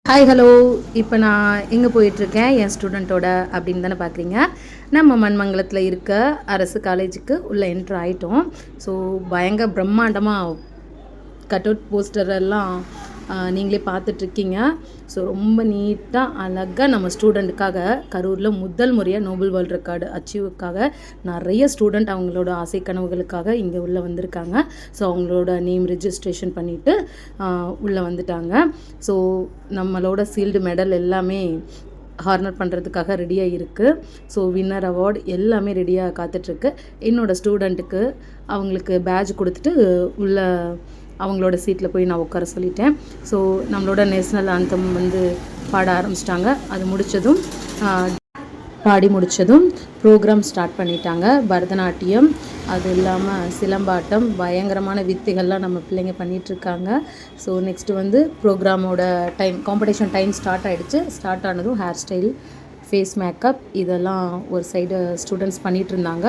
Hi hello. இப்போ நான் எங்கே போயிட்டுருக்கேன் என் ஸ்டூடெண்ட்டோட அப்படின்னு தானே பார்க்குறீங்க. நம்ம மண்மங்கலத்தில் இருக்க அரசு காலேஜுக்கு உள்ளே என்ட்ரு ஆகிட்டோம். ஸோ பயங்கர பிரம்மாண்டமாக கட் அவுட் போஸ்டர் எல்லாம் நீங்களே பார்த்துட்ருக்கீங்க. ஸோ ரொம்ப நீட்டாக அழகாக நம்ம ஸ்டூடெண்ட்டுக்காக கரூரில் முதல் முறையாக நோபல் வேர்ல்ட் ரெக்கார்டு அச்சீவுக்காக நிறைய ஸ்டூடெண்ட் அவங்களோட ஆசை கனவுகளுக்காக இங்கே உள்ளே வந்திருக்காங்க. ஸோ அவங்களோட நேம் ரிஜிஸ்ட்ரேஷன் பண்ணிவிட்டு உள்ளே வந்துட்டாங்க. ஸோ நம்மளோட சீல்டு மெடல் எல்லாமே ஹார்னர் பண்ணுறதுக்காக ரெடியாக இருக்குது. ஸோ வின்னர் அவார்டு எல்லாமே ரெடியாக காத்துட்ருக்கு. என்னோடய ஸ்டூடெண்ட்டுக்கு அவங்களுக்கு பேட்ஜ் கொடுத்துட்டு உள்ள அவங்களோட சீட்டில் போய் நான் உட்கார சொல்லிட்டேன். ஸோ நம்மளோட நேஷ்னல் ஆந்தம் பாட ஆரம்பிச்சிட்டாங்க. அது முடித்ததும் பாடி முடித்ததும் ப்ரோக்ராம் ஸ்டார்ட் பண்ணிட்டாங்க. பரதநாட்டியம், அது இல்லாமல் சிலம்பாட்டம், பயங்கரமான வித்தைகள்லாம் நம்ம பிள்ளைங்க பண்ணிகிட்ருக்காங்க. ஸோ நெக்ஸ்ட்டு ப்ரோக்ராமோட காம்படிஷன் டைம் ஸ்டார்ட் ஆகிடுச்சு. ஸ்டார்ட் ஆனதும் ஹேர் ஸ்டைல், ஃபேஸ் மேக்கப் இதெல்லாம் ஒரு சைடு ஸ்டூடெண்ட்ஸ் பண்ணிகிட்டு இருந்தாங்க.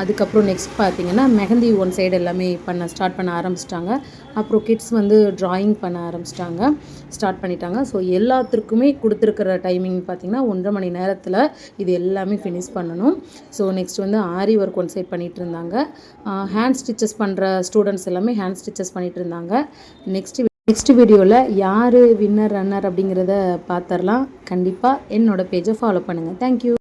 அதுக்கப்புறம் நெக்ஸ்ட் பார்த்திங்கன்னா மெஹந்தி ஒன் சைடு எல்லாமே ஸ்டார்ட் பண்ண ஆரம்பிச்சிட்டாங்க. அப்புறம் கிட்ஸ் ட்ராயிங் பண்ண ஆரம்பிச்சிட்டாங்க, ஸ்டார்ட் பண்ணிட்டாங்க. ஸோ எல்லாத்துக்குமே கொடுத்துருக்கிற டைமிங் பார்த்திங்கன்னா 1.5 மணி நேரத்தில் இது எல்லாமே ஃபினிஷ் பண்ணணும். ஸோ நெக்ஸ்ட் ஆரி ஒர்க் ஒன் சைட் பண்ணிகிட்டு இருந்தாங்க. ஹேண்ட் ஸ்டிச்சஸ் பண்ணுற ஸ்டூடெண்ட்ஸ் எல்லாமே ஹேண்ட் ஸ்டிச்சஸ் பண்ணிகிட்டு இருந்தாங்க. நெக்ஸ்ட் வீடியோவில் யார் வின்னர் ரன்னர் அப்படிங்கிறத பார்த்துடலாம். கண்டிப்பாக என்னோடய பேஜை ஃபாலோ பண்ணுங்கள். தேங்க்யூ.